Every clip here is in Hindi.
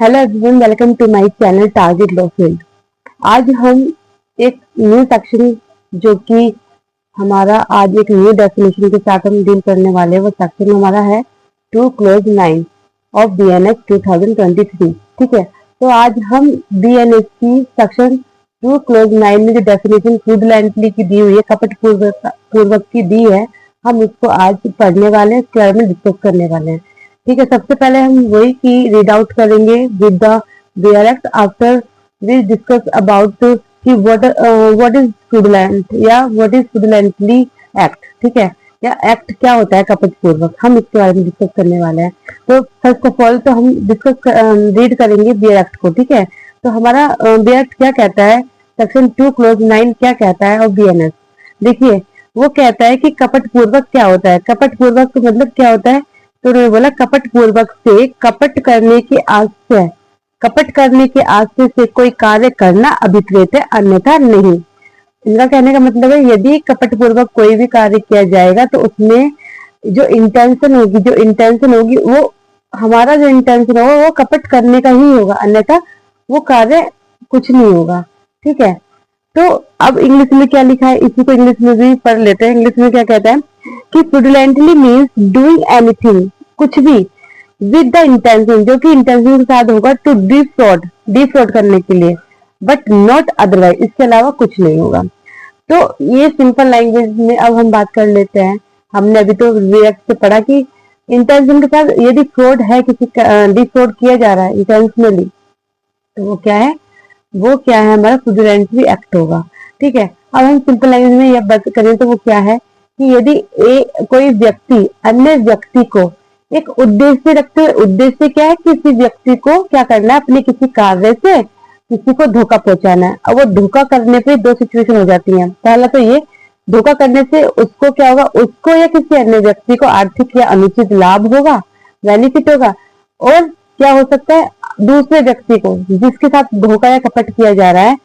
Hello everyone, welcome to my channel target law field. आज हम एक न्यू सेक्शन जो कि हमारा आज एक न्यू डेफिनेशन के साथ हम डील करने वाले हैं। वो सेक्शन हमारा है 2 क्लोज 9 ऑफ बीएनएस 2023। ठीक है, तो आज हम बीएनएस की सेक्शन 2 क्लोज 9 में जो डेफिनेशन फ्रॉडुलेंटली की दी हुई है, कपट पूर्वक की दी है, हम उसको आज पढ़ने वाले हैं, इसके बारे में डिस्कस करने वाले हैं। ठीक है, सबसे पहले हम वही की रीड आउट करेंगे with the bare act. After we discuss about कि व्हाट इज फ्रॉडुलेंट या व्हाट इज फ्रॉडुलेंटली एक्ट। ठीक है, या एक्ट क्या होता है कपट पूर्वक, हम इसके बारे में डिस्कस करने वाले हैं। तो फर्स्ट ऑफ ऑल तो हम रीड करेंगे बियर एक्ट को। ठीक है, तो हमारा बियर एक्ट क्या कहता है, सेक्शन 2 क्लोज 9 क्या कहता है और बीएनएस देखिए, वो कहता है कि कपट पूर्वक क्या होता है। कपट पूर्वक तो मतलब क्या होता है, तो उन्होंने बोला कपट पूर्वक से कपट करने के आशय, कपट करने के आशय से कोई कार्य करना अभिप्रेत है, अन्यथा नहीं। इनका कहने का मतलब है यदि कपट पूर्वक कोई भी कार्य किया जाएगा तो उसमें जो इंटेंशन होगी वो हमारा जो इंटेंशन होगा वो कपट करने का ही होगा, अन्यथा वो कार्य कुछ नहीं होगा। ठीक है, तो अब इंग्लिश में क्या लिखा है, इसी को इंग्लिश में भी पढ़ लेते हैं। इंग्लिश में क्या कहता है कि फ्रॉडुलेंटली मीन्स डूइंग एनीथिंग, कुछ भी विद द इंटेंशन, जो कि इंटेंशन के साथ होगा, टू डिफ्रॉड करने के लिए, बट नॉट अदरवाइज, इसके अलावा कुछ नहीं होगा। तो ये सिंपल लैंग्वेज में अब हम बात कर लेते हैं। हमने अभी तो रिएक्ट से पढ़ा कि इंटेंशन के साथ यदि फ्रॉड है, किसी डिफ्रॉड किया जा रहा है इंटेंशनली, तो वो क्या है, हमारा फ्रॉडुलेंटली एक्ट होगा। ठीक है, अब हम सिंपल लैंग्वेज में यह बात करें तो वो क्या है कि यदि कोई व्यक्ति अन्य व्यक्ति को एक उद्देश्य रखते हुए, उद्देश्य क्या है, किसी व्यक्ति को क्या करना है, अपने किसी कार्य से किसी को धोखा पहुंचाना है। अब वो धोखा करने पे दो सिचुएशन हो जाती हैं। पहला तो ये, धोखा करने से उसको क्या होगा, उसको या किसी अन्य व्यक्ति को आर्थिक या अनुचित लाभ होगा, बेनिफिट होगा। और क्या हो सकता है, दूसरे व्यक्ति को जिसके साथ धोखा या कपट किया जा रहा है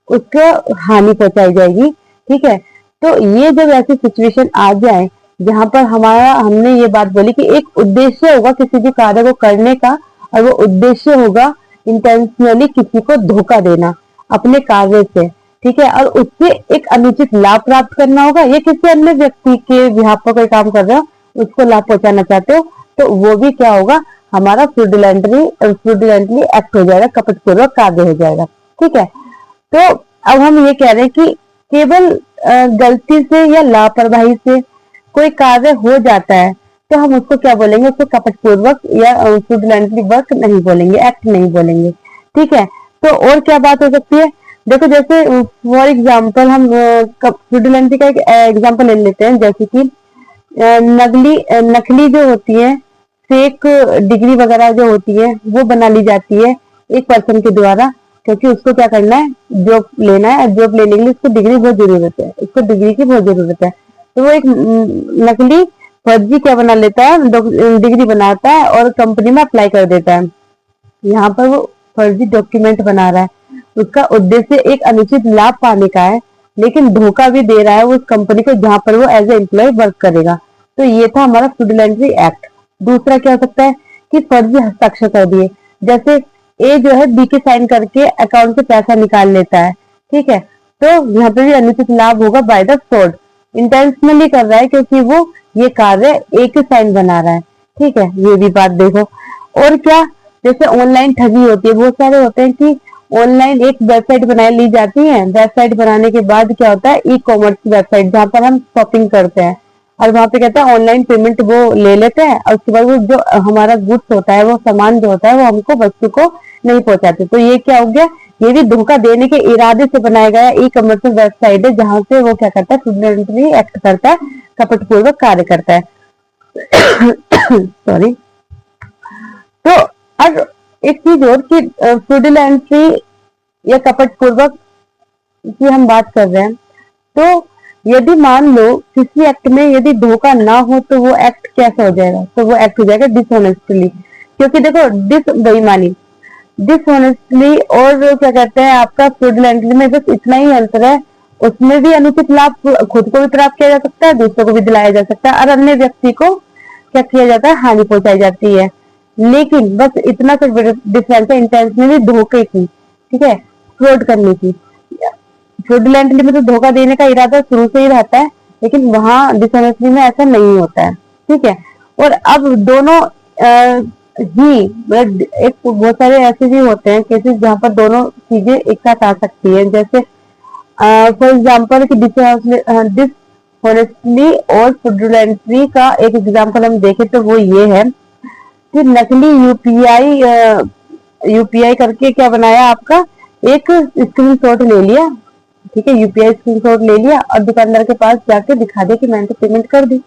उसको हानि पहुंचाई जाएगी। ठीक है, तो ये जब ऐसी सिचुएशन आ जाए जहां पर हमने ये बात बोली कि एक उद्देश्य होगा किसी भी कार्य को करने का, और वो उद्देश्य होगा इंटेंशनली किसी को धोखा देना अपने कार्य से। ठीक है, और उससे एक अनुचित लाभ प्राप्त करना होगा, या किसी अन्य व्यक्ति के बिहाफ पर कोई काम कर रहे हो, उसको लाभ पहुंचाना चाहते हो, तो वो भी क्या होगा, हमारा फ्रॉडुलेंटली एक्ट हो जाएगा, कपटपूर्वक कार्य हो जाएगा। ठीक है, तो अब हम ये कह रहे हैं कि केवल गलती से या लापरवाही से कोई कार्य हो जाता है तो हम उसको क्या बोलेंगे, उसको कपटपूर्वक या फ्रॉडुलेंटली वर्क नहीं बोलेंगे, एक्ट नहीं बोलेंगे। ठीक है, तो और क्या बात हो सकती है, देखो जैसे फॉर एग्जाम्पल हम फ्रॉडुलेंटली का एक एग्जाम्पल ले लेते हैं, जैसे कि नकली जो होती है, फेक डिग्री वगैरह जो होती है वो बना ली जाती है एक पर्सन के द्वारा, क्योंकि उसको क्या करना है, जॉब लेना है, जॉब लेने के लिए उसको डिग्री बहुत जरूरत है, उसको डिग्री की बहुत जरूरत है। तो वो एक नकली फर्जी क्या बना लेता है, डिग्री बनाता है और कंपनी में अप्लाई कर देता है। यहाँ पर वो फर्जी डॉक्यूमेंट बना रहा है, उसका उद्देश्य एक अनुचित लाभ पाने का है, लेकिन धोखा भी दे रहा है उस कंपनी को जहां पर वो एज ए एम्प्लॉय वर्क करेगा। तो ये था हमारा फ्रॉडुलेंटली एक्ट। दूसरा क्या हो सकता है कि फर्जी हस्ताक्षर कर दिए, जैसे ए जो है बी के साइन करके अकाउंट से पैसा निकाल लेता है। ठीक है, तो यहाँ पे भी अनुचित लाभ होगा बाय द फ्रॉड, इंटेंशनली कर रहा है क्योंकि वो ये कार्य ए के साइन बना रहा है। ठीक है, ये भी बात देखो। और क्या, जैसे ऑनलाइन ठगी होती है, बहुत सारे होते हैं कि ऑनलाइन एक वेबसाइट बना ली जाती है, वेबसाइट बनाने के बाद क्या होता है, ई कॉमर्स वेबसाइट जहां पर हम शॉपिंग करते हैं, और वहां पे कहता है ऑनलाइन पेमेंट वो ले लेते हैं, और उसके बाद वो जो हमारा गुड्स होता है, वो सामान जो होता है वो हमको वस्तु को नहीं पहुंचाते। तो ये क्या हो गया, ये भी धोखा देने के इरादे से बनाया गया ई कमर्शियल वेबसाइट है, जहां से वो क्या करता है, फ्रॉडुलेंटली एक्ट करता है, कपटपूर्वक कार्य करता है। सॉरी। तो अब एक चीज और कि फ्रॉडुलेंटली या कपटपूर्वक की हम बात कर रहे हैं, तो यदि मान लो किसी एक्ट में यदि धोखा ना हो तो वो एक्ट कैसा हो जाएगा, तो वो एक्ट हो जाएगा डिसऑनेस्टली। क्योंकि देखो बेईमानी, डिसऑनेस्टली और क्या कहते हैं आपका फ्रॉडुलेंटली में बस इतना ही अंतर है, उसमें भी अनुचित लाभ खुद को भी प्राप्त किया जा सकता है, दूसरों को भी दिलाया जा सकता है, और अन्य व्यक्ति को क्या किया जाता है, हानि पहुंचाई जाती है। लेकिन बस इतना सा डिफरेंस है इंटेंशनली धोखे की, ठीक है, फ्रॉड करने की। फ्रॉडुलेंटली में तो धोखा देने का इरादा शुरू से ही रहता है, लेकिन वहां डिसऑनेस्टली में ऐसा नहीं होता है, ठीक है। और अब दोनों ही मतलब एक बहुत सारे ऐसे भी होते हैं केसेस जहाँ पर दोनों चीजें एक साथ आ सकती है, जैसे फॉर एग्जाम्पल कि डिसऑनेस्टली और फ्रॉडुलेंटली का एक एग्जाम्पल हम देखें तो वो ये है कि नकली यूपीआई करके क्या बनाया, आपका एक स्क्रीनशॉट ले लिया, ठीक है, यूपीआई स्क्रीनशॉट ले लिया और दुकानदार के पास जाके दिखा दिया कि मैंने तो पेमेंट कर दी।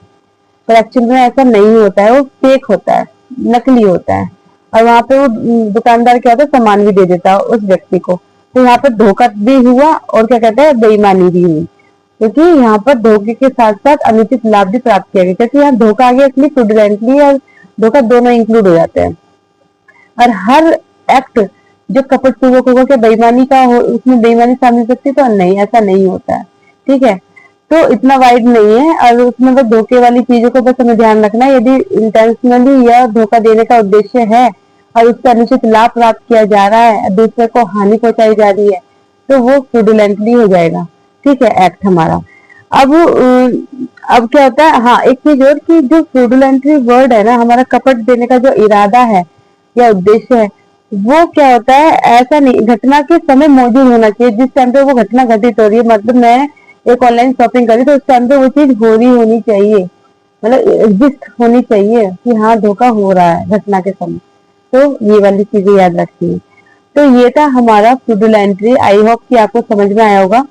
पर एक्चुअल में ऐसा नहीं होता है, वो फेक होता है, नकली होता है। और वहां पे वो दुकानदार क्या होता है, सामान भी दे देता है उस व्यक्ति को। तो यहाँ पर धोखा भी हुआ और क्या कहते हैं, बेईमानी भी हुई, क्योंकि यहाँ पर धोखे के साथ साथ अनुचित लाभ भी प्राप्त किया गया, क्योंकि यहाँ धोखा आ गया, इसलिए फ्रॉडुलेंटली और धोखा दोनों इंक्लूड हो जाते हैं। और हर एक्ट जो कपटपूर्वक होगा क्या बेईमानी का हो, उसमें बेईमानी शामिल सकती है, तो नहीं, ऐसा नहीं होता है, ठीक है। तो इतना वाइड नहीं है, और उसमें बस धोखे वाली चीजों को बस हमें ध्यान रखना है। यदि इंटेंशनली या धोखा देने का उद्देश्य है और उसका अनुचित लाभ प्राप्त किया जा रहा है, दूसरे को हानि पहुंचाई जा रही है, तो वो फ्रॉडुलेंटली हो जाएगा, ठीक है, एक्ट हमारा। अब क्या होता है, हाँ एक चीज और कि जो फ्रॉडुलेंटली वर्ड है ना, हमारा कपट देने का जो इरादा है या उद्देश्य है, वो क्या होता है, ऐसा नहीं, घटना के समय मौजूद होना चाहिए जिस टाइम पे वो घटना घटित हो रही है। मतलब मैं एक ऑनलाइन शॉपिंग करी तो उस टाइम पे वो चीज हो रही होनी चाहिए, मतलब एग्जिस्ट होनी चाहिए कि हाँ धोखा हो रहा है घटना के समय। तो ये वाली चीजें याद रखनी है। तो ये था हमारा फ्रॉडुलेंटली। आई होप कि आपको समझ में आया होगा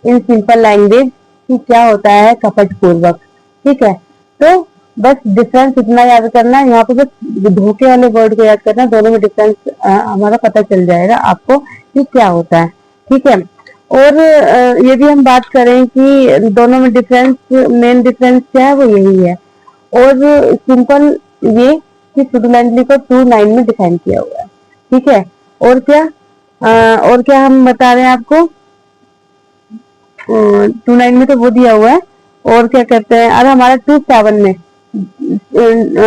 इन सिंपल लैंग्वेज कि क्या होता है कपट पूर्वक, ठीक है। तो बस डिफरेंस इतना याद करना है, यहाँ पे बस धोखे वाले वर्ड को याद करना, दोनों में डिफरेंस हमारा पता चल जाएगा आपको कि क्या होता है, ठीक है। और यदि हम बात करें कि दोनों में डिफरेंस, मेन डिफरेंस क्या है, वो यही है। और सिंपल ये कि फ्रॉडुलेंटली को 2(9) में डिफाइन किया हुआ है, ठीक है। और क्या और क्या हम बता रहे हैं आपको, 2(9) में तो वो दिया हुआ है। और क्या कहते हैं, अरे हमारा 2(7) में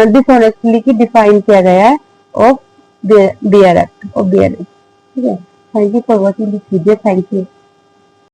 डिसऑनेस्टली की डिफाइन किया गया है of bare act of bare, ठीक है। Thank you for watching this video, thank you.